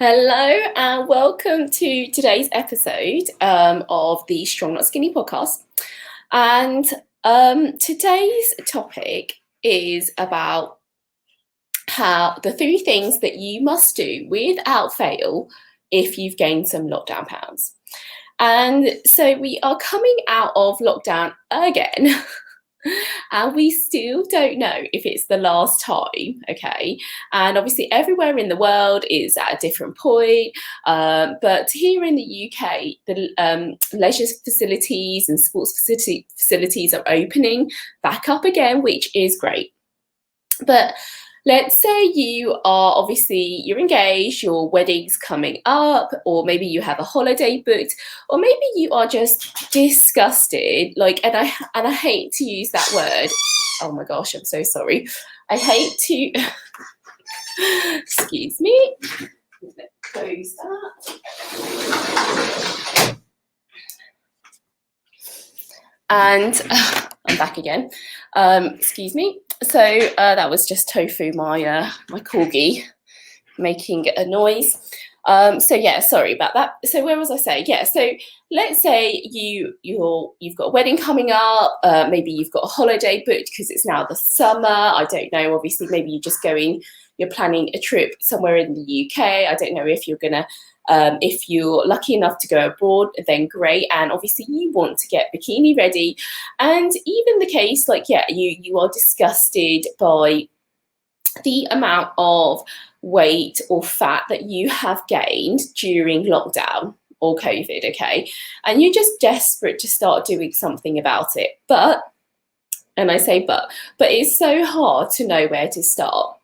Hello and welcome to today's episode of the Strong Not Skinny podcast. And today's topic is about how the 3 things that you must do without fail if you've gained some lockdown pounds. And so we are coming out of lockdown again. And we still don't know if it's the last time, okay? And obviously everywhere in the world is at a different point. But here in the UK, the leisure facilities and sports facilities are opening back up again, which is great. But let's say you're engaged, your wedding's coming up, or maybe you have a holiday booked, or maybe you are just disgusted. And I hate to use that word. Oh my gosh, I'm so sorry. I hate to. Excuse me. Let's close that. And I'm back again. Excuse me. So that was just Tofu, my corgi, making a noise. So yeah, sorry about that. So where was I saying? Yeah, so let's say you've got a wedding coming up. Maybe you've got a holiday booked because it's now the summer. I don't know. Obviously, maybe you're planning a trip somewhere in the UK. I don't know if you're gonna. If you're lucky enough to go abroad, then great. And obviously you want to get bikini ready. And even the case, you are disgusted by the amount of weight or fat that you have gained during lockdown or COVID, okay? And you're just desperate to start doing something about it. But it's so hard to know where to start.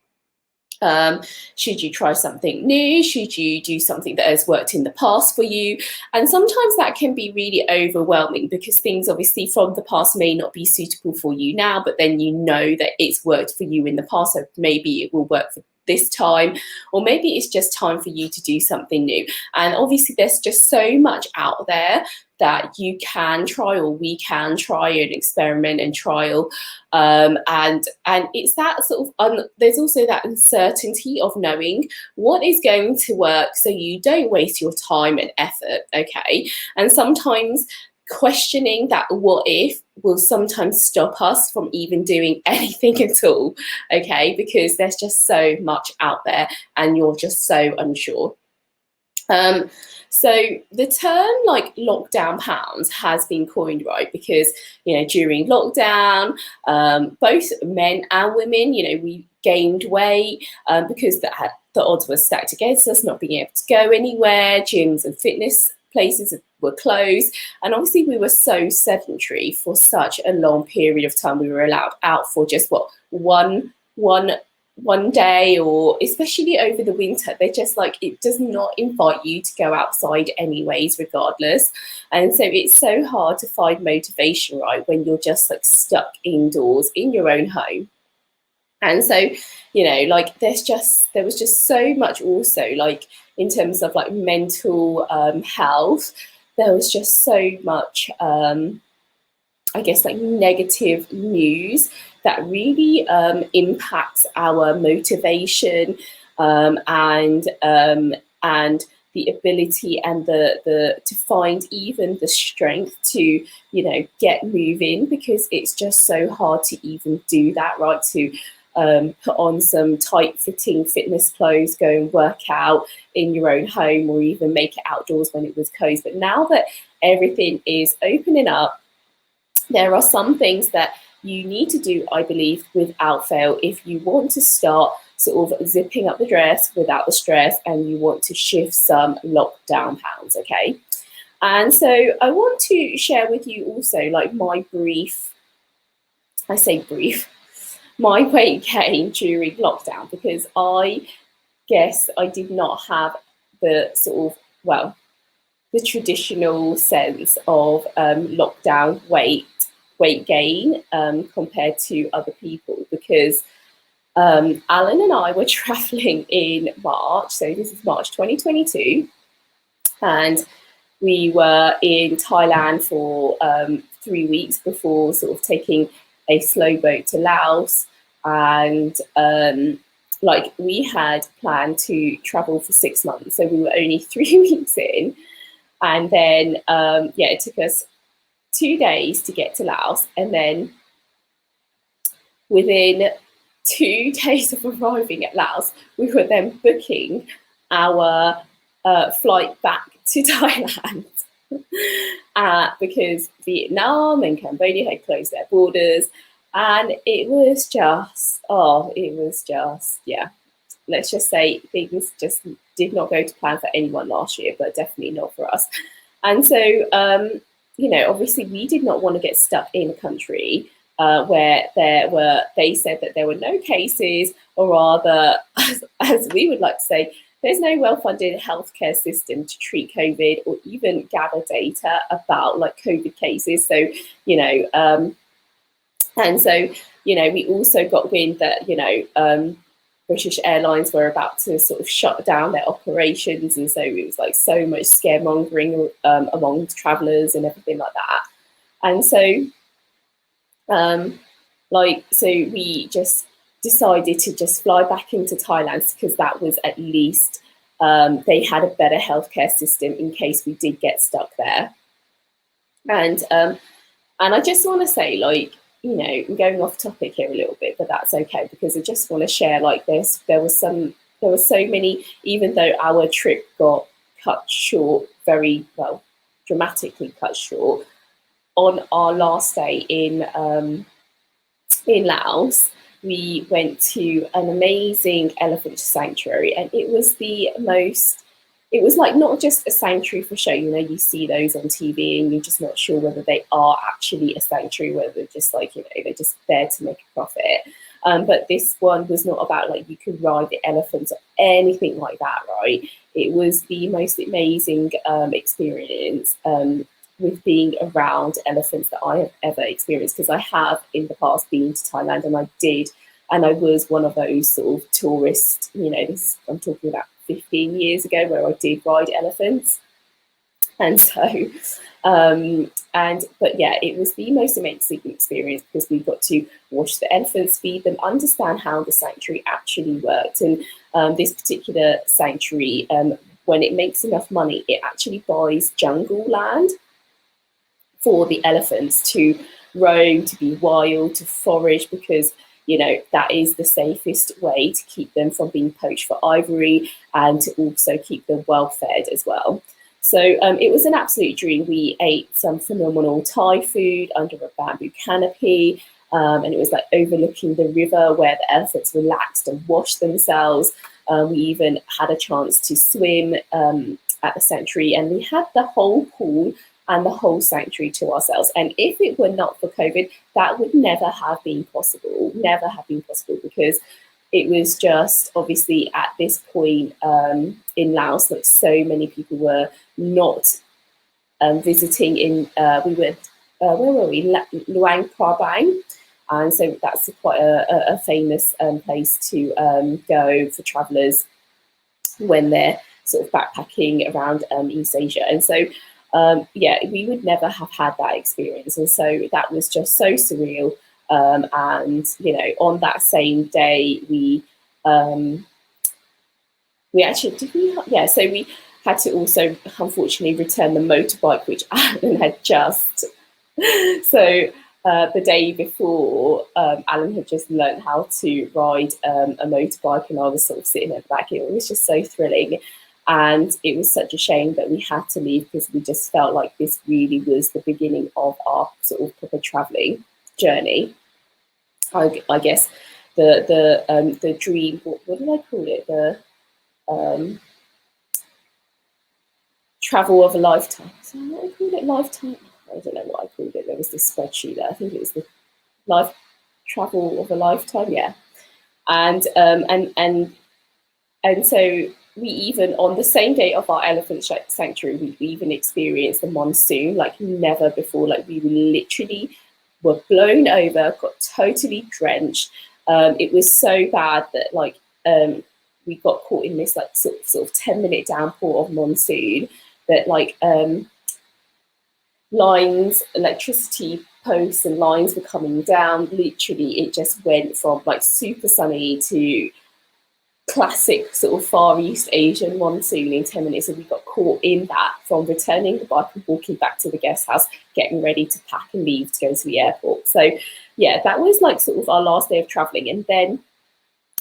Should you try something new? Should you do something that has worked in the past for you? And sometimes that can be really overwhelming because things obviously from the past may not be suitable for you now, but then you know that it's worked for you in the past, so maybe it will work for this time, or maybe it's just time for you to do something new. And obviously there's just so much out there that you can try, or we can try and experiment and trial. And it's that sort of, there's also that uncertainty of knowing what is going to work so you don't waste your time and effort, okay? And sometimes questioning that what if will sometimes stop us from even doing anything at all, okay? Because there's just so much out there and you're just so unsure. So the term lockdown pounds has been coined, right? Because, during lockdown, both men and women, we gained weight because the odds were stacked against us, not being able to go anywhere. Gyms and fitness places were closed. And obviously we were so sedentary for such a long period of time. We were allowed out for just one day, or especially over the winter, they're just it does not invite you to go outside anyways, regardless. And so it's so hard to find motivation, right, when you're just stuck indoors in your own home. And so, there was just so much also, in terms of mental health, there was just so much, negative news that really impacts our motivation and the ability and to find even the strength to get moving, because it's just so hard to even do that, right? To put on some tight-fitting fitness clothes, go and work out in your own home, or even make it outdoors when it was closed. But now that everything is opening up, there are some things that you need to do, I believe, without fail, if you want to start sort of zipping up the dress without the stress and you want to shift some lockdown pounds, okay? And so I want to share with you also my weight gain during lockdown, because I guess I did not have the the traditional sense of lockdown weight gain compared to other people, because Alan and I were traveling in March, so this is March 2022, and we were in Thailand for 3 weeks before sort of taking a slow boat to Laos, and like we had planned to travel for 6 months, so we were only 3 weeks in, and then it took us 2 days to get to Laos, and then within 2 days of arriving at Laos, we were then booking our flight back to Thailand because Vietnam and Cambodia had closed their borders, and it was just, let's just say things just did not go to plan for anyone last year, but definitely not for us. And so, obviously we did not want to get stuck in a country where they said that there were no cases, or rather, as we would like to say, there's no well-funded healthcare system to treat COVID or even gather data about like COVID cases. So, we also got wind that, British Airlines were about to sort of shut down their operations. And so it was like so much scaremongering among travellers and everything like that. And so, so we just decided to just fly back into Thailand because that was at least, they had a better healthcare system in case we did get stuck there. And I just want to say, like, I'm going off topic here a little bit, but that's okay, because I just want to share, like, there were so many, even though our trip got cut short, very well, dramatically cut short, on our last day in Laos, we went to an amazing elephant sanctuary, and it was it was like not just a sanctuary for show. You see those on TV and you're just not sure whether they are actually a sanctuary, whether they're just like, they're just there to make a profit. But this one was not about like you could ride the elephants or anything like that, right? It was the most amazing experience with being around elephants that I have ever experienced, because I have in the past been to Thailand, and I was one of those sort of tourist, I'm talking about 15 years ago, where I did ride elephants. And so, it was the most amazing experience, because we got to watch the elephants, feed them, understand how the sanctuary actually worked. And this particular sanctuary, when it makes enough money, it actually buys jungle land for the elephants to roam, to be wild, to forage, because that is the safest way to keep them from being poached for ivory, and to also keep them well fed as well. So it was an absolute dream. We ate some phenomenal Thai food under a bamboo canopy, and it was like overlooking the river where the elephants relaxed and washed themselves. We even had a chance to swim at the sanctuary, and we had the whole pool and the whole sanctuary to ourselves. And if it were not for COVID, that would never have been possible, because it was just, obviously at this point in Laos, like so many people were not visiting we were, where were we? Luang Prabang. And so that's quite a famous place to go for travellers when they're sort of backpacking around East Asia. And so, we would never have had that experience. And so that was just so surreal. And, on that same day, we actually, so we had to also, unfortunately, return the motorbike, which Alan had just, the day before, Alan had just learned how to ride a motorbike, and I was sort of sitting at the back. It was just so thrilling. And it was such a shame that we had to leave, because we just felt like this really was the beginning of our sort of proper travelling journey. I guess the dream, what did I call it? The travel of a lifetime. So what I called it, lifetime. I don't know what I called it. There was this spreadsheet there. I think it was the life travel of a lifetime. Yeah, and so we even, on the same day of our elephant sanctuary, we even experienced the monsoon like never before. Like we literally were blown over, got totally drenched. It was so bad that we got caught in this like sort of 10-minute downpour of monsoon that lines, electricity posts and lines were coming down. Literally, it just went from like super sunny to classic sort of Far East Asian monsoon in 10 minutes, and we got caught in that from returning the bike and walking back to the guest house, getting ready to pack and leave to go to the airport. So yeah, that was like sort of our last day of traveling. And then,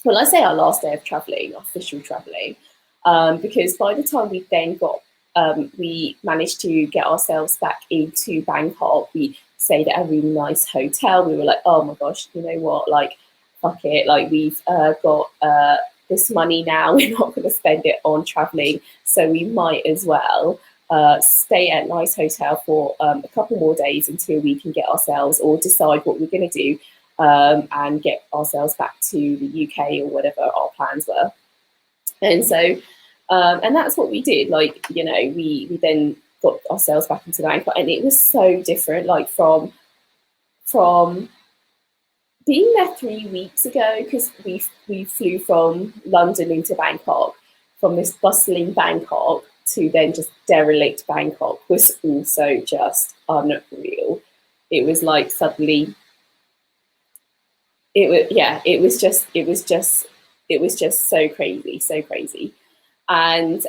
well, I say our last day of traveling, official traveling, because by the time we then got, we managed to get ourselves back into Bangkok. We stayed at a really nice hotel. We were like, oh my gosh, you know what, like, fuck it, like we've got this money now, we're not going to spend it on traveling, so we might as well stay at a nice hotel for a couple more days until we can get ourselves, or decide what we're going to do, and get ourselves back to the UK or whatever our plans were. And so and that's what we did. Like, you know, we then got ourselves back into Bangkok, and it was so different, like from being there 3 weeks ago, because we flew from London into Bangkok, from this bustling Bangkok to then just derelict Bangkok, was also just unreal. It was like suddenly, it was just so crazy. And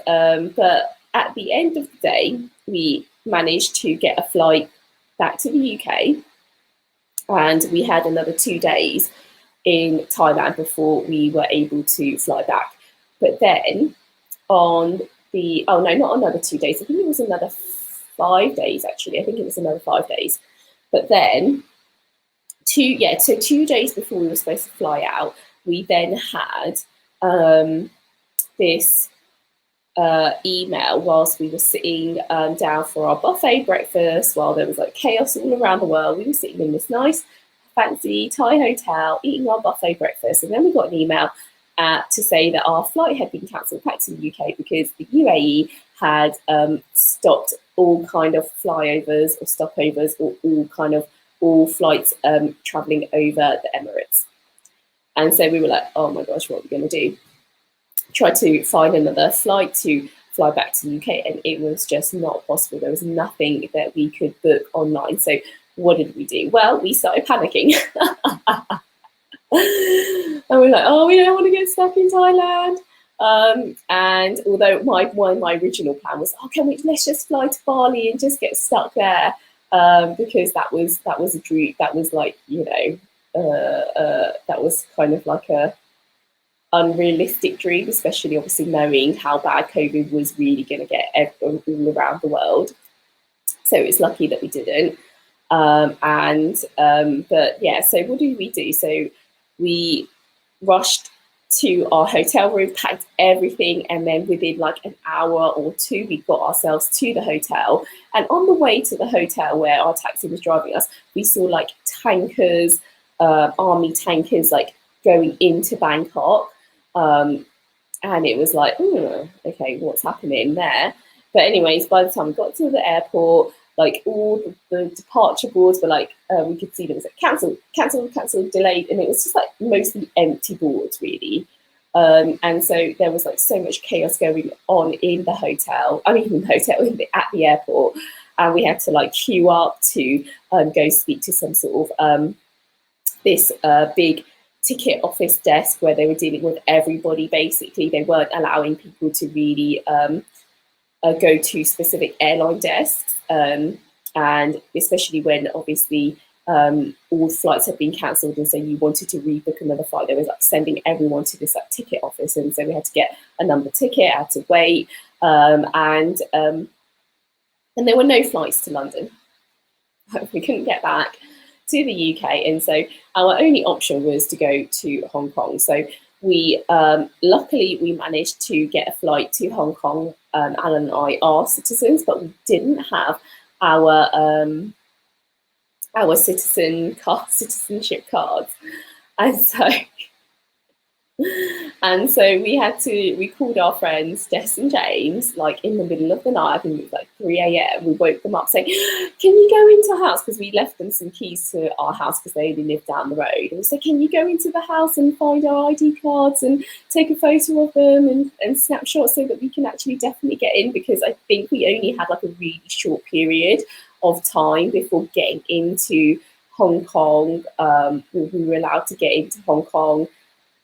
but at the end of the day, we managed to get a flight back to the UK. And we had another 2 days in Thailand before we were able to fly back. But then on the, oh no, not another 2 days. I think it was another 5 days, actually. I think it was another 5 days. But then, 2 days before we were supposed to fly out, we then had this email whilst we were sitting down for our buffet breakfast, while there was like chaos all around the world. We were sitting in this nice fancy Thai hotel eating our buffet breakfast, and then we got an email to say that our flight had been cancelled back to the UK because the UAE had stopped all kind of flyovers or stopovers, or all flights travelling over the Emirates. And so we were like, oh my gosh, what are we going to do? Tried to find another flight to fly back to the UK, and it was just not possible. There was nothing that we could book online. So what did we do? Well, we started panicking. And we're like, oh, we don't want to get stuck in Thailand. And although my original plan was, oh, let's just fly to Bali and just get stuck there, because that was a dream. That was like, you know, that was kind of like a unrealistic dream, especially obviously knowing how bad COVID was really going to get all around the world. So it's lucky that we didn't. But yeah, so what did we do? So we rushed to our hotel room, packed everything, and then within like an hour or two, we got ourselves to the hotel. And on the way to the hotel where our taxi was driving us, we saw like tankers, army tankers, like going into Bangkok. And it was like, okay, what's happening there? But anyways, by the time we got to the airport, like all the departure boards were like, we could see there was like cancelled, delayed, and it was just like mostly empty boards, really. And so there was like so much chaos going on in the hotel. I mean, at the airport, and we had to like queue up to go speak to some sort of this big ticket office desk where they were dealing with everybody. Basically, they weren't allowing people to really go to specific airline desks, and especially when obviously all flights had been cancelled, and so you wanted to rebook another flight. They was like sending everyone to this like ticket office, and so we had to get a number ticket, had to wait, and there were no flights to London. We couldn't get back to the UK, and so our only option was to go to Hong Kong. So we luckily we managed to get a flight to Hong Kong. Alan and I are citizens, but we didn't have our citizenship cards, and so we called our friends Jess and James like in the middle of the night. I think it was like 3 a.m. We woke them up saying, can you go into the house? Because we left them some keys to our house because they only lived down the road. And we said, can you go into the house and find our ID cards and take a photo of them and snapshot so that we can actually definitely get in? Because I think we only had like a really short period of time before getting into Hong Kong. We were allowed to get into Hong Kong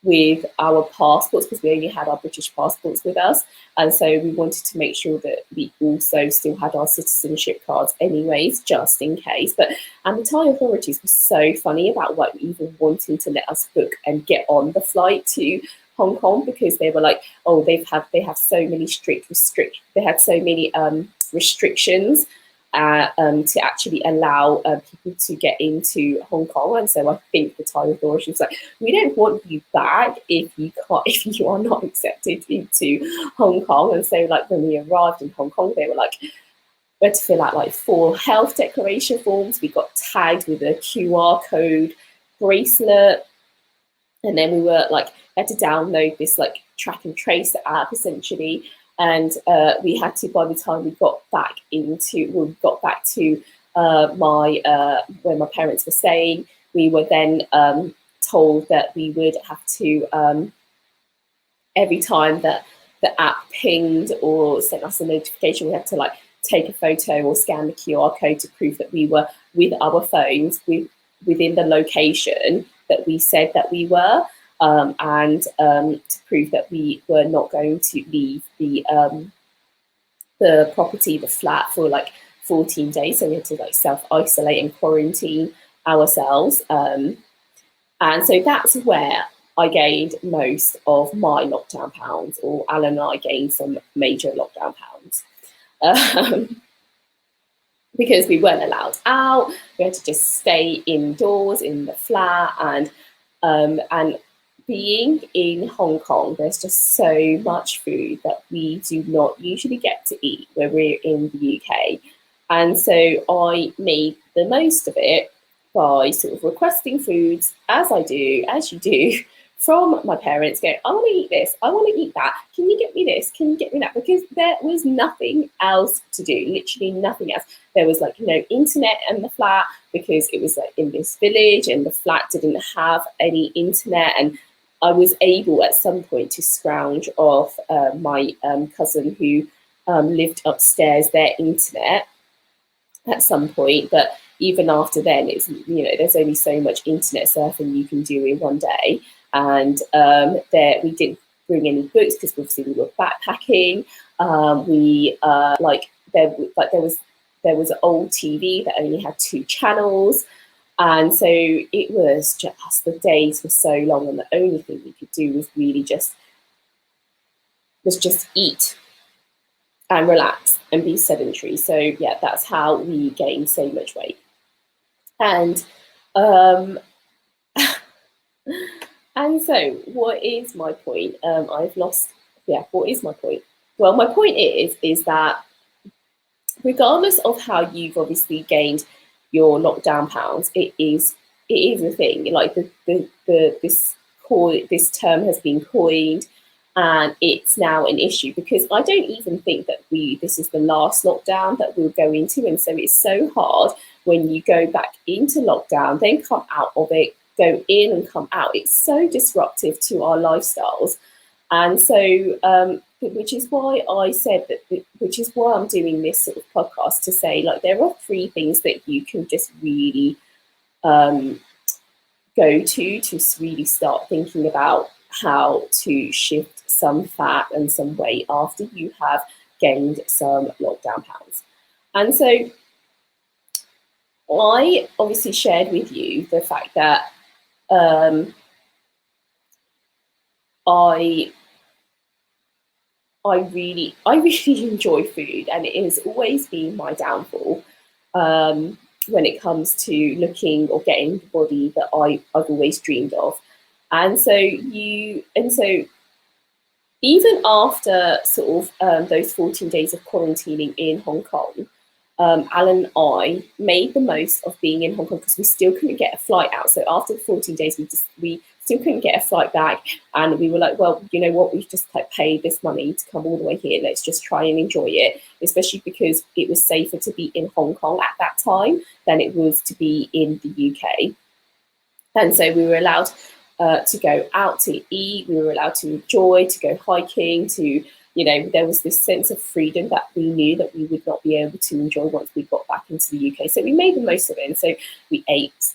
with our passports, because we only had our British passports with us, and so we wanted to make sure that we also still had our citizenship cards anyways, just in case. And the Thai authorities were so funny about like even wanting to let us book and get on the flight to Hong Kong, because they were like, oh, they have so many restrictions to actually allow people to get into Hong Kong. And so I think the Thai authorities was like, we don't want you back if you are not accepted into Hong Kong. And so like when we arrived in Hong Kong, they were like, we had to fill out like 4 health declaration forms. We got tagged with a QR code bracelet, and then we were like, had to download this like track and trace app essentially. And we had to, by the time we got back to where my parents were staying, we were then told that we would have to, every time that the app pinged or sent us a notification, we had to like take a photo or scan the QR code to prove that we were with our phones within the location that we said that we were. And to prove that we were not going to leave the property, the flat, for like 14 days. So we had to like self-isolate and quarantine ourselves. And so that's where I gained most of my lockdown pounds, or Alan and I gained some major lockdown pounds. Because we weren't allowed out, we had to just stay indoors in the flat, and being in Hong Kong, there's just so much food that we do not usually get to eat when we're in the UK. And so I made the most of it by sort of requesting foods, as you do, from my parents, going, I want to eat this, I want to eat that, can you get me this, can you get me that? Because there was nothing else to do, literally nothing else. There was like no internet in the flat, because it was like in this village and the flat didn't have any internet. And I was able at some point to scrounge off my cousin who lived upstairs their internet at some point. But even after then, it's, there's only so much internet surfing you can do in one day. And we didn't bring any books because obviously we were backpacking. There was an old TV that only had 2 channels. And so it was just, the days were so long, and the only thing we could do was really just eat and relax and be sedentary. So yeah, that's how we gained so much weight. And and so what is my point? What is my point? Well, my point is that regardless of how you've obviously gained your lockdown pounds, it is a thing. Like this term has been coined, and it's now an issue, because I don't even think that this is the last lockdown that we'll go into. And so it's so hard when you go back into lockdown, then come out of it, go in and come out. It's so disruptive to our lifestyles. And so which is why I said that, which is why I'm doing this sort of podcast, to say, like, there are 3 things that you can just really go to really start thinking about how to shift some fat and some weight after you have gained some lockdown pounds. And so I obviously shared with you the fact that I really enjoy food, and it has always been my downfall when it comes to looking or getting the body that I've always dreamed of. And so even after sort of those 14 days of quarantining in Hong Kong, Alan and I made the most of being in Hong Kong, because we still couldn't get a flight out. So after the 14 days, we still couldn't get a flight back, and we were like, well, you know what, we've just like paid this money to come all the way here, let's just try and enjoy it, especially because it was safer to be in Hong Kong at that time than it was to be in the UK. And so we were allowed to go out to eat, we were allowed to enjoy, to go hiking, to, there was this sense of freedom that we knew that we would not be able to enjoy once we got back into the UK. So we made the most of it. And so we ate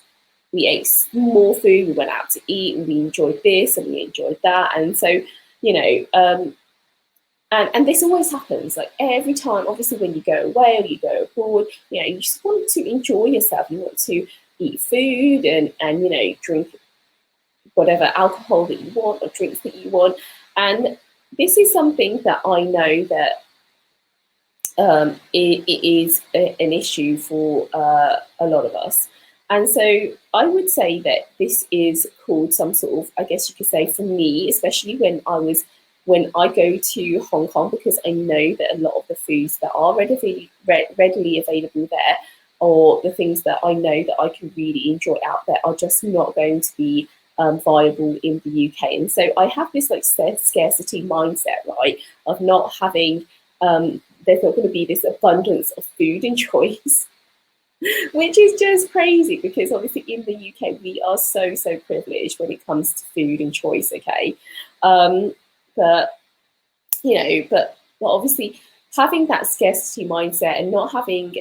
we ate more food, we went out to eat, and we enjoyed this and we enjoyed that. And so, you know, and this always happens, like every time, obviously when you go away or you go abroad, you know, you just want to enjoy yourself. You want to eat food and you know, drink whatever alcohol that you want or drinks that you want. And this is something that I know that it is an issue for a lot of us. And so I would say that this is called some sort of, I guess you could say for me, especially when I go to Hong Kong, because I know that a lot of the foods that are readily available there, or the things that I know that I can really enjoy out there, are just not going to be viable in the UK. And so I have this like scarcity mindset, right, of not having, there's not going to be this abundance of food and choice, which is just crazy, because obviously in the UK we are so privileged when it comes to food and choice, okay? But you know, but obviously having that scarcity mindset and not having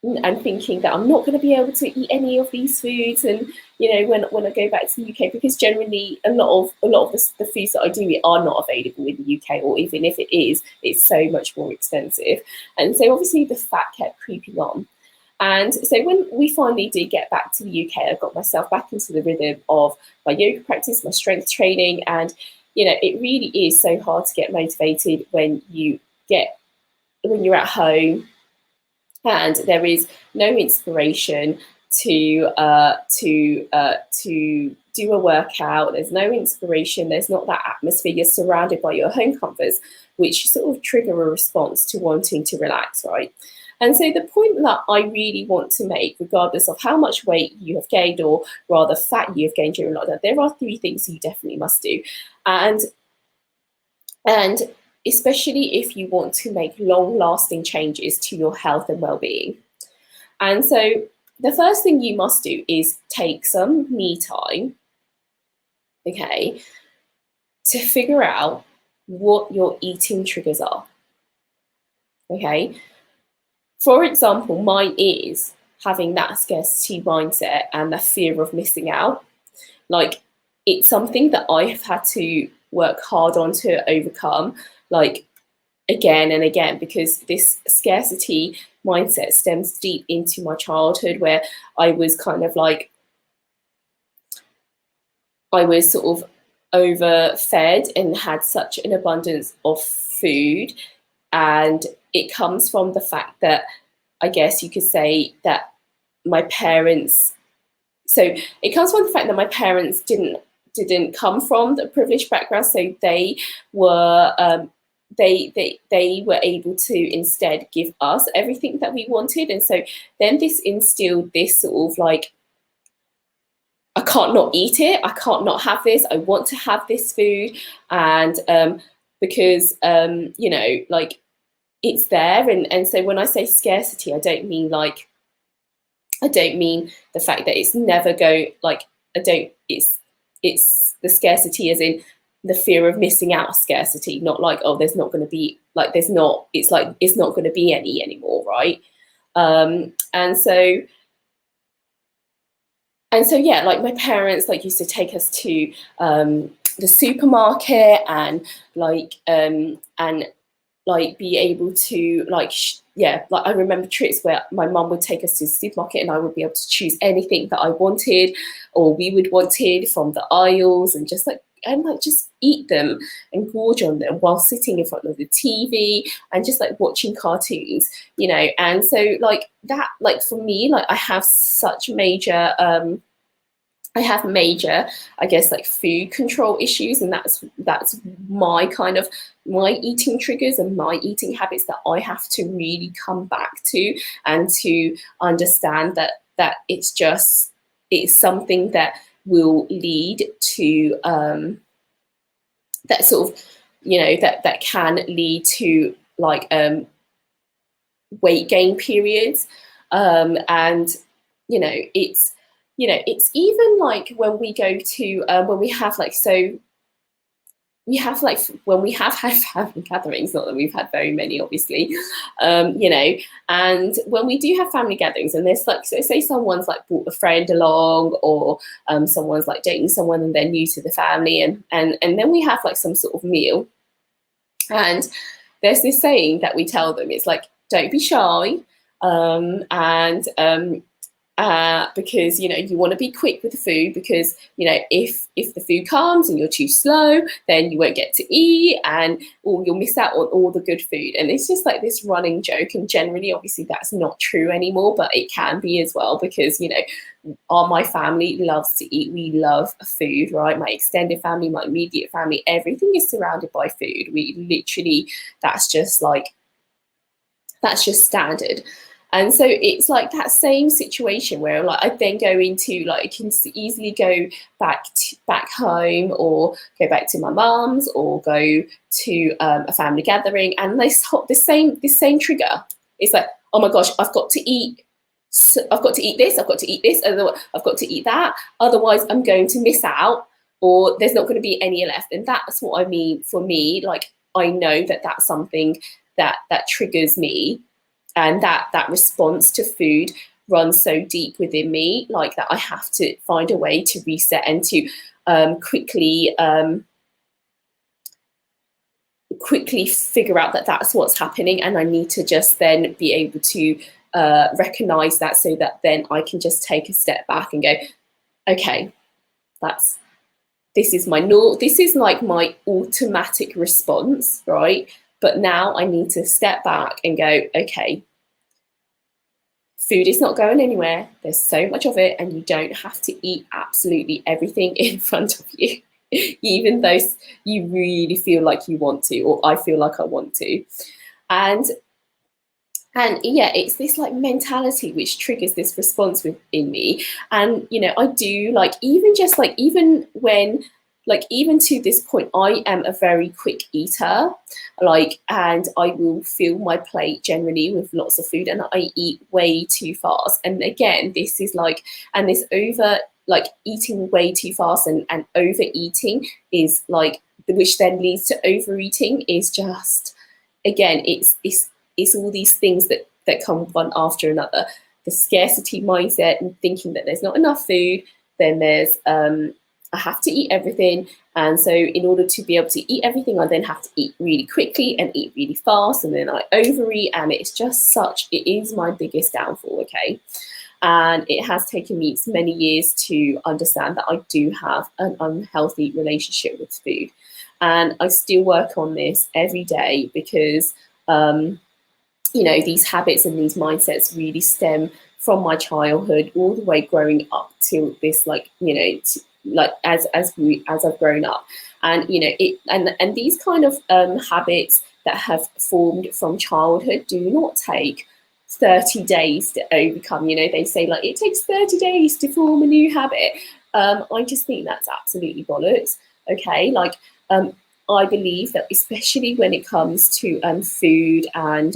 and thinking that I'm not going to be able to eat any of these foods, and you know, when I go back to the UK, because generally a lot of the foods that I do eat are not available in the UK, or even if it is, it's so much more expensive. And so obviously the fat kept creeping on. And so when we finally did get back to the UK, I got myself back into the rhythm of my yoga practice, my strength training. And, you know, it really is so hard to get motivated when you're at home and there is no inspiration to do a workout. There's no inspiration. There's not that atmosphere. You're surrounded by your home comforts, which sort of trigger a response to wanting to relax, right? And so the point that I really want to make, regardless of how much weight you have gained, or rather fat you have gained during lockdown, there are 3 things you definitely must do. And especially if you want to make long-lasting changes to your health and well-being. And so the first thing you must do is take some me time, okay, to figure out what your eating triggers are, okay? For example, mine is having that scarcity mindset and the fear of missing out. Like, it's something that I have had to work hard on to overcome, like, again and again, because this scarcity mindset stems deep into my childhood, where I was kind of like, I was sort of overfed and had such an abundance of food. And it comes from the fact that, I guess you could say that my parents, so it comes from the fact that my parents didn't come from the privileged background, so they were they were able to instead give us everything that we wanted. And so then this instilled this sort of like, I can't not eat it, I can't not have this, I want to have this food. And because you know, like, it's there. And so when I say scarcity, I don't mean the fact that it's never like, it's the scarcity as in the fear of missing out scarcity, not like, oh, there's not going to be, like, it's not going to be any anymore, right? And so yeah, like, my parents like used to take us to the supermarket and be able to like I remember trips where my mum would take us to the supermarket and I would be able to choose anything that I wanted, or we would wanted, from the aisles, and just eat them and gorge on them while sitting in front of the TV and just like watching cartoons, you know. And so like that, like, for me, like, I have major, I guess, like, food control issues, and that's my kind of my eating triggers and my eating habits that I have to really come back to, and to understand that it's something that will lead to that sort of, you know, that can lead to like weight gain periods, and you know, it's even like when we go to when we have like, so we have like, when we have had family gatherings, not that we've had very many, obviously, you know, and when we do have family gatherings and there's like, so say someone's like brought a friend along, or someone's like dating someone and they're new to the family, and then we have like some sort of meal, and there's this saying that we tell them, it's like, don't be shy, because, you know, you want to be quick with the food, because, you know, if the food comes and you're too slow, then you won't get to eat, and or you'll miss out on all the good food. And it's just like this running joke, and generally obviously that's not true anymore, but it can be as well, because, you know, my family loves to eat. We love food, right? My extended family, my immediate family, everything is surrounded by food. We literally, that's just standard. And so it's like that same situation where like I then go into like, I can easily go back home, or go back to my mum's, or go to a family gathering, and they stop the same trigger. It's like, oh my gosh, I've got to eat. I've got to eat this. I've got to eat this. I've got to eat that. Otherwise, I'm going to miss out, or there's not going to be any left. And that's what I mean. For me, like, I know that that's something that triggers me. And that response to food runs so deep within me, like that I have to find a way to reset and to quickly figure out that that's what's happening. And I need to just then be able to recognize that, so that then I can just take a step back and go, okay, this is like my automatic response, right? But now I need to step back and go, okay, food is not going anywhere. There's so much of it, and you don't have to eat absolutely everything in front of you, even though you really feel like you want to, or I feel like I want to. And yeah, it's this like mentality which triggers this response within me. And, you know, I do like, even to this point, I am a very quick eater, like, and I will fill my plate generally with lots of food, and I eat way too fast. And again, this is like, and this eating way too fast and overeating is like, which then leads to overeating, is just, again, it's all these things that come one after another. The scarcity mindset, and thinking that there's not enough food, then there's I have to eat everything. And so in order to be able to eat everything, I then have to eat really quickly and eat really fast, and then I overeat, and it's just it is my biggest downfall, okay? And it has taken me many years to understand that I do have an unhealthy relationship with food. And I still work on this every day, because you know, these habits and these mindsets really stem from my childhood, all the way growing up till this, like, you know, like as I've grown up. And, you know, and these kind of habits that have formed from childhood do not take 30 days to overcome. You know, they say like it takes 30 days to form a new habit. I just think that's absolutely bollocks. Okay, like I believe that, especially when it comes to food and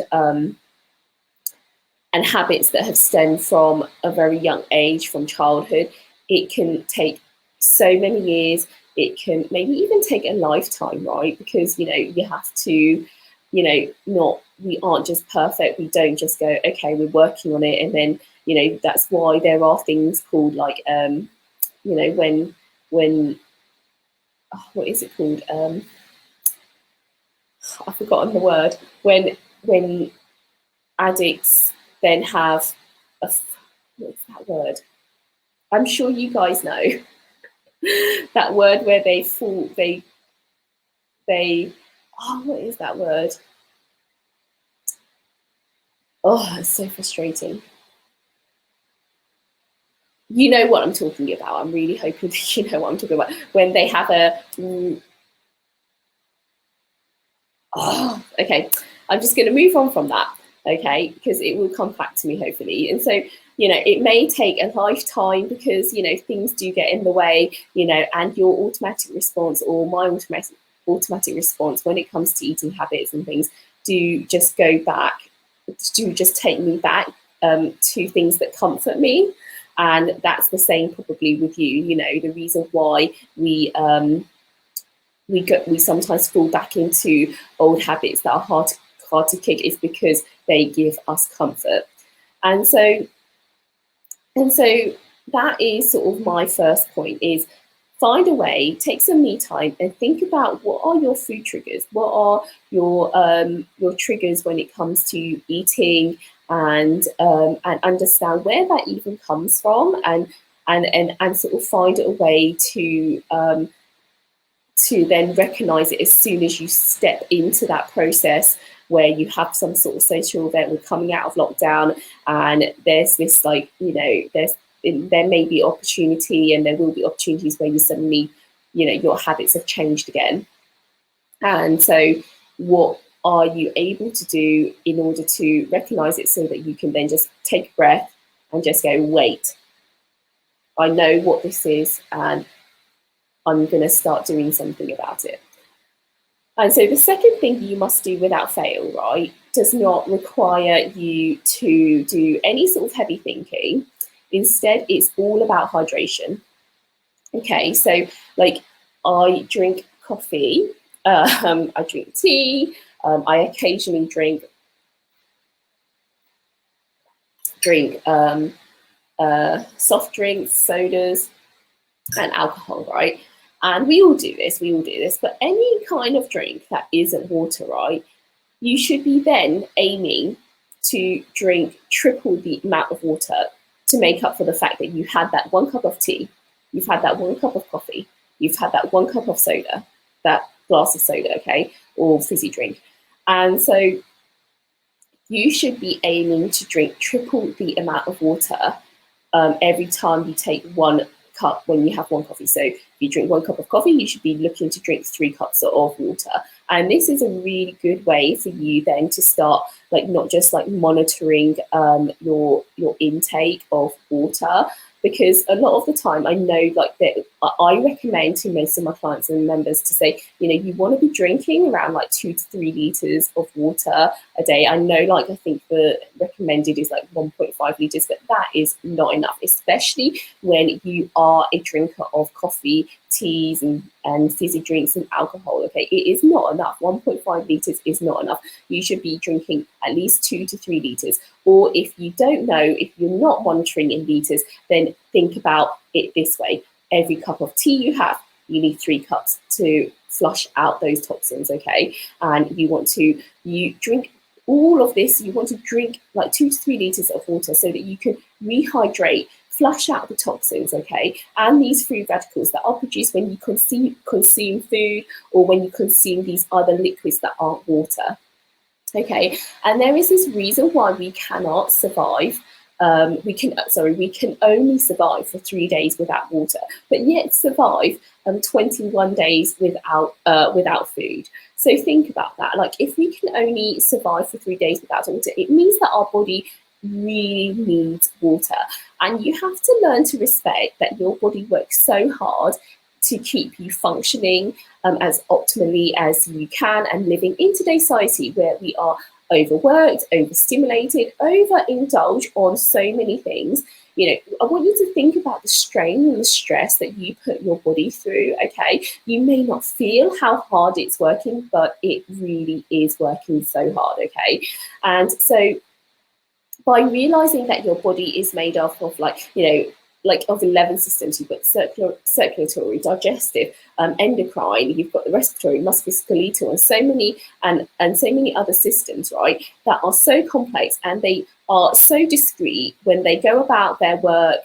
habits that have stemmed from a very young age, from childhood, it can take so many years. It can maybe even take a lifetime, right? Because, you know, you have to, you know, we aren't just perfect. We don't just go, okay, we're working on it, and then, you know, that's why there are things called like, you know, when what is it called? I've forgotten the word. When addicts then have what's that word? I'm sure you guys know that word where they fall. What is that word? Oh, it's so frustrating. You know what I'm talking about. I'm really hoping that you know what I'm talking about. When they have okay. I'm just going to move on from that, okay, because it will come back to me hopefully. And so, you know, it may take a lifetime, because, you know, things do get in the way, you know, and your automatic response, or my automatic response when it comes to eating habits and things, do just take me back to things that comfort me. And that's the same probably with you. You know, the reason why we we sometimes fall back into old habits that are hard to kick, is because they give us comfort. And so that is sort of my first point, is find a way, take some me time and think about what are your food triggers, what are your triggers when it comes to eating, and understand where that even comes from, and sort of find a way to then recognize it as soon as you step into that process where you have some sort of social event. We're coming out of lockdown, and there's this, like, you know, there may be opportunity, and there will be opportunities where you suddenly, you know, your habits have changed again. And so what are you able to do in order to recognize it, so that you can then just take a breath and just go, wait, I know what this is, and I'm going to start doing something about it. And so the second thing you must do without fail, right, does not require you to do any sort of heavy thinking. Instead, it's all about hydration. Okay, so like I drink coffee, I drink tea, I occasionally drink soft drinks, sodas, and alcohol, right? And we all do this, but any kind of drink that isn't water, right, you should be then aiming to drink triple the amount of water to make up for the fact that you had that 1 cup of tea, you've had that 1 cup of coffee, you've had that 1 cup of soda, that glass of soda, okay, or fizzy drink. And so you should be aiming to drink triple the amount of water every time you take 1 cup when you have 1 coffee. So if you drink 1 cup of coffee, you should be looking to drink 3 cups of water. And this is a really good way for you then to start, like, not just like monitoring your intake of water, because a lot of the time I know, like, that I recommend to most of my clients and members to say, you know, you want to be drinking around like 2 to 3 liters of water a day. I know, like, I think the recommended is like 1.5 liters, but that is not enough, especially when you are a drinker of coffee, teas, and fizzy drinks and alcohol. Okay, it is not enough. 1.5 liters is not enough. You should be drinking at least 2 to 3 liters. Or if you don't know, if you're not monitoring in liters, then think about it this way. Every cup of tea you have, you need 3 cups to flush out those toxins, okay? And you drink all of this, you want to drink like 2 to 3 liters of water so that you can rehydrate, flush out the toxins, okay? And these free radicals that are produced when you consume food, or when you consume these other liquids that aren't water. Okay, and there is this reason why we cannot survive. We can only survive for 3 days without water, but yet survive 21 days without food. So think about that. Like, if we can only survive for 3 days without water, it means that our body really needs water, and you have to learn to respect that your body works so hard to keep you functioning as optimally as you can, and living in today's society where we are overworked, overstimulated, overindulged on so many things. You know, I want you to think about the strain and the stress that you put your body through, okay? You may not feel how hard it's working, but it really is working so hard, okay? And so by realizing that your body is made up of, like, you know, like of 11 systems, you've got circulatory, digestive, endocrine, you've got the respiratory, musculoskeletal, and so many other systems, right, that are so complex, and they are so discreet when they go about their work,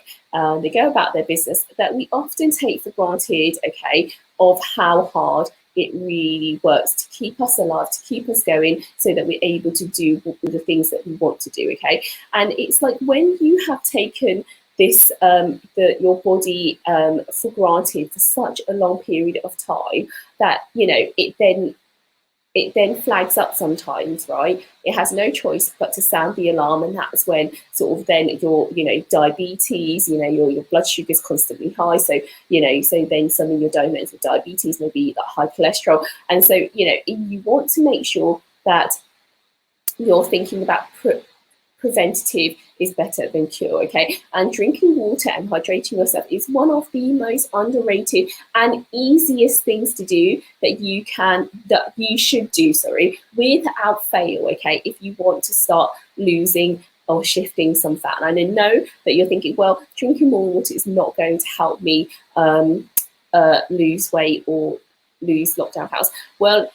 they go about their business, that we often take for granted, okay, of how hard it really works to keep us alive, to keep us going, so that we're able to do the things that we want to do, okay? And it's like, when you have taken this your body for granted for such a long period of time, that, you know, it then flags up sometimes, right? It has no choice but to sound the alarm, and that's when sort of then your, you know, diabetes, you know, your blood sugar is constantly high, so, you know, so then some of your diagnosed with diabetes, maybe like high cholesterol. And so, you know, you want to make sure that you're thinking about preventative is better than cure, okay? And drinking water and hydrating yourself is one of the most underrated and easiest things to do that you should do, without fail, okay? If you want to start losing or shifting some fat. And I know that you're thinking, well, drinking more water is not going to help me lose weight or lose lockdown pounds. Well,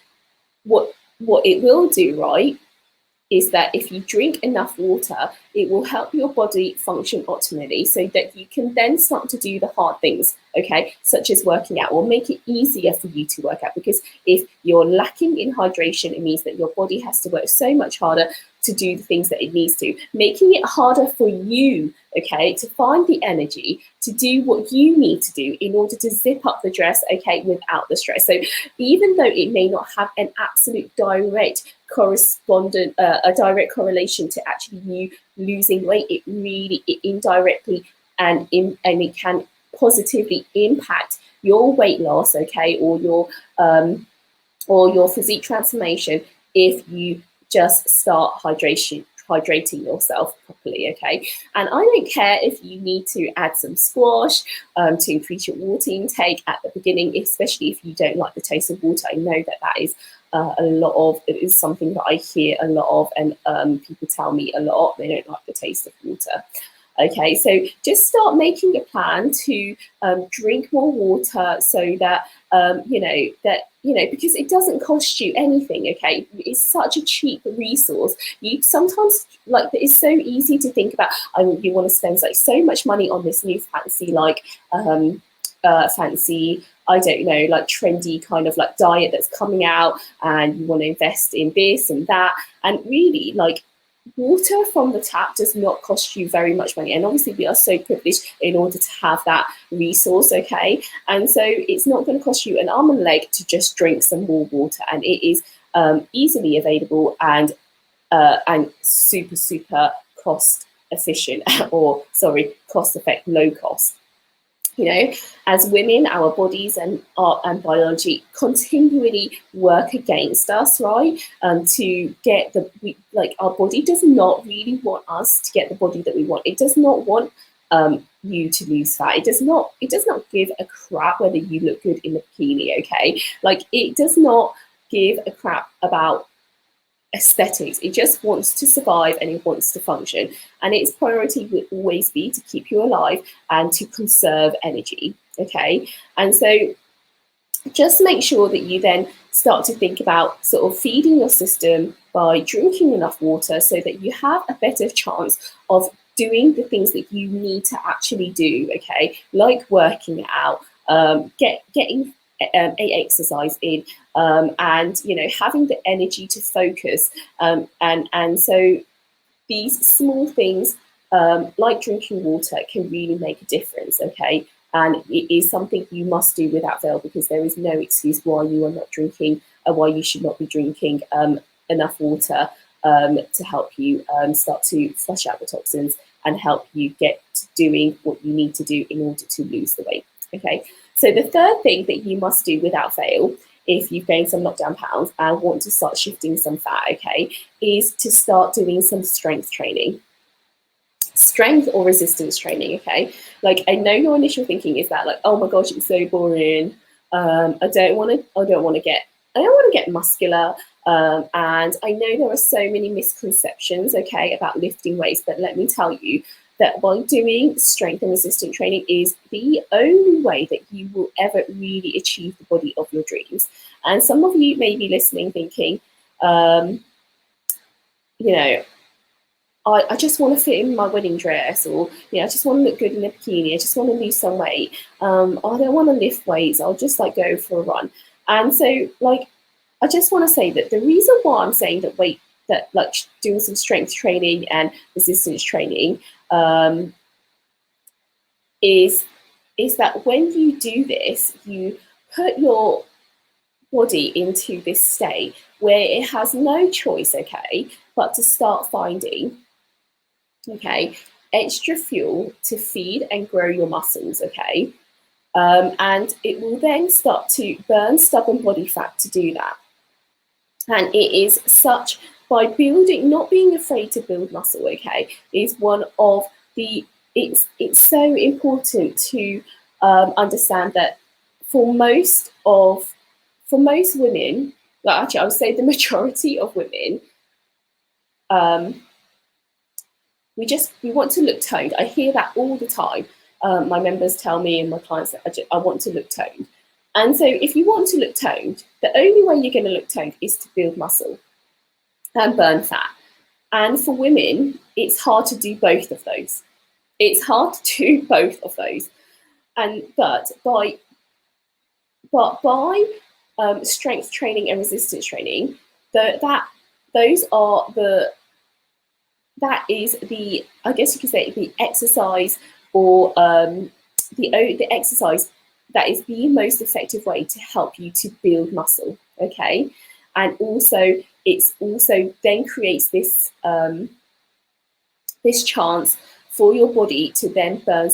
what it will do, right, is that if you drink enough water, it will help your body function optimally so that you can then start to do the hard things, okay, such as working out, or make it easier for you to work out. Because if you're lacking in hydration, it means that your body has to work so much harder to do the things that it needs to, making it harder for you, okay, to find the energy to do what you need to do in order to zip up the dress, okay, without the stress. So even though it may not have an absolute direct a direct correlation to actually you losing weight, it indirectly and it can positively impact your weight loss, okay, or your physique transformation if you just start hydrating yourself properly, okay? And I don't care if you need to add some squash to increase your water intake at the beginning, especially if you don't like the taste of water. I know that is it is something that I hear a lot of, and people tell me a lot they don't like the taste of water. Okay, so just start making a plan to drink more water, so that because it doesn't cost you anything. Okay, it's such a cheap resource. You sometimes, like, it's so easy to think about, you want to spend like so much money on this new fancy I don't know, like trendy kind of like diet that's coming out, and you want to invest in this and that, and really, like, water from the tap does not cost you very much money. And obviously we are so privileged in order to have that resource, okay? And so it's not going to cost you an arm and a leg to just drink some more water, and it is easily available and super cost efficient cost effective, low cost. You know, as women, our bodies and biology continually work against us, right? To get our body does not really want us to get the body that we want. It does not want you to lose fat. It does not give a crap whether you look good in a bikini, okay? Like, it does not give a crap about aesthetics. It just wants to survive and it wants to function, and its priority will always be to keep you alive and to conserve energy, okay? And so just make sure that you then start to think about sort of feeding your system by drinking enough water so that you have a better chance of doing the things that you need to actually do, okay? Like working out, getting a exercise in, and having the energy to focus, and so these small things, like drinking water, can really make a difference, okay? And it is something you must do without fail, because there is no excuse why you are not drinking, why you should not be drinking enough water to help you start to flush out the toxins and help you get to doing what you need to do in order to lose the weight, okay? So the third thing that you must do without fail, if you've gained some lockdown pounds and want to start shifting some fat, okay, is to start doing some strength training. Strength or resistance training, okay? Like, I know your initial thinking is that, like, oh my gosh, it's so boring. I don't want to get muscular. And I know there are so many misconceptions, okay, about lifting weights, but let me tell you that by doing strength and resistance training is the only way that you will ever really achieve the body of your dreams. And some of you may be listening thinking, I just want to fit in my wedding dress, or I just want to look good in a bikini, I just want to lose some weight, I don't want to lift weights, I'll just go for a run. And so, I just want to say that the reason why I'm saying that doing some strength training and resistance training is that when you do this, you put your body into this state where it has no choice, okay, but to start finding, okay, extra fuel to feed and grow your muscles, okay, and it will then start to burn stubborn body fat to do that. And it is such by building, not being afraid to build muscle, okay, is one of the, it's so important to understand that for most women, well, actually I would say the majority of women, we want to look toned. I hear that all the time. My members tell me and my clients that I want to look toned. And so if you want to look toned, the only way you're going to look toned is to build muscle and burn fat. And for women, it's hard to do both of those. It's hard to do both of those. But by strength training and resistance training, that is the, I guess you could say, the exercise, or the exercise that is the most effective way to help you to build muscle, okay? And also, it's also then creates this this chance for your body to then burn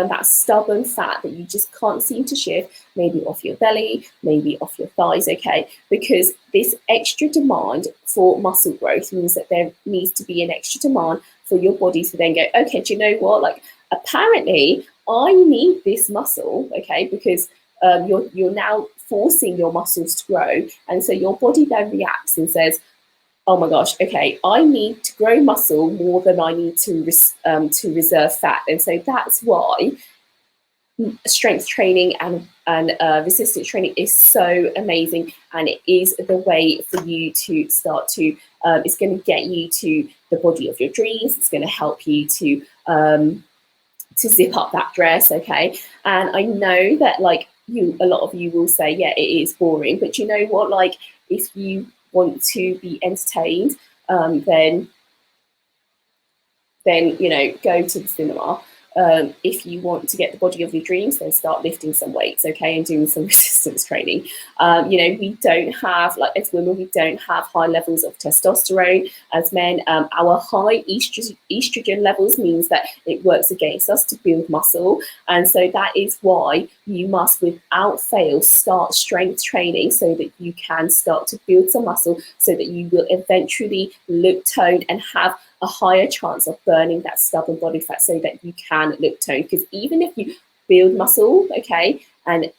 that stubborn fat that you just can't seem to shift, maybe off your belly, maybe off your thighs, okay? Because this extra demand for muscle growth means that there needs to be an extra demand for your body to then go, okay, do you know what? Like, apparently I need this muscle, okay? Because you're now forcing your muscles to grow. And so your body then reacts and says, oh my gosh, okay, I need to grow muscle more than I need to reserve fat. And so that's why strength training and resistance training is so amazing, and it is the way for you to start to, it's going to get you to the body of your dreams. It's going to help you to zip up that dress, okay? And I know that, like, a lot of you will say, yeah, it is boring, but you know what, like, if you want to be entertained, then you know, go to the cinema. If you want to get the body of your dreams, then start lifting some weights, okay, and doing some resistance training. You know, we don't have, like, as women, we don't have high levels of testosterone as men. Our high estrogen levels means that it works against us to build muscle. And so that is why you must, without fail, start strength training so that you can start to build some muscle, so that you will eventually look toned and have a higher chance of burning that stubborn body fat, so that you can look toned. Because even if you build muscle, okay, even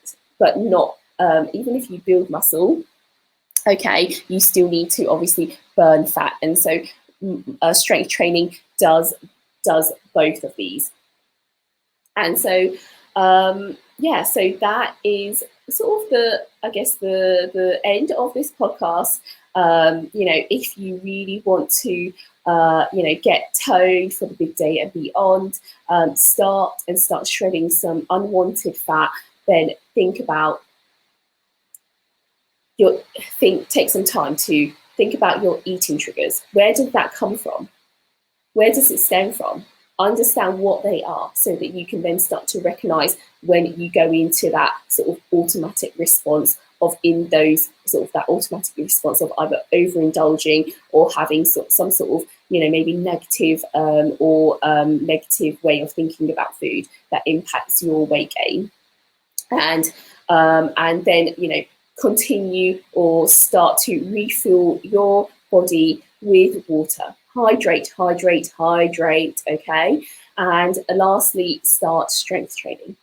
if you build muscle, okay, you still need to obviously burn fat. And so strength training does both of these. And so yeah, so that is sort of the end of this podcast. You know, if you really want to you know, get toned for the big day and beyond, start shredding some unwanted fat, then take some time to think about your eating triggers. Where did that come from? Where does it stem from? Understand what they are, so that you can then start to recognize when you go into that sort of automatic response of either overindulging or having some sort of, you know, maybe negative negative way of thinking about food that impacts your weight gain. And then, you know, continue or start to refill your body with water. Hydrate, okay? And lastly, start strength training.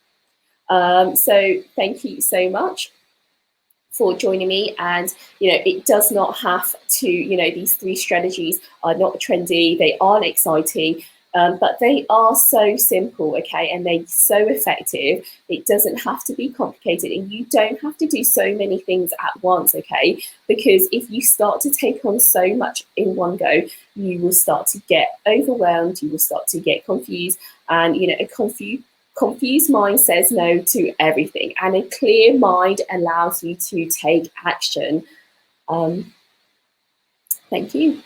So thank you so much for joining me. And, you know, it does not have to, you know, these 3 strategies are not trendy, they aren't exciting, but they are so simple, okay, and they're so effective. It doesn't have to be complicated, and you don't have to do so many things at once, okay, because if you start to take on so much in one go, you will start to get overwhelmed, you will start to get confused, and, you know, a confused mind says no to everything, and a clear mind allows you to take action. Thank you.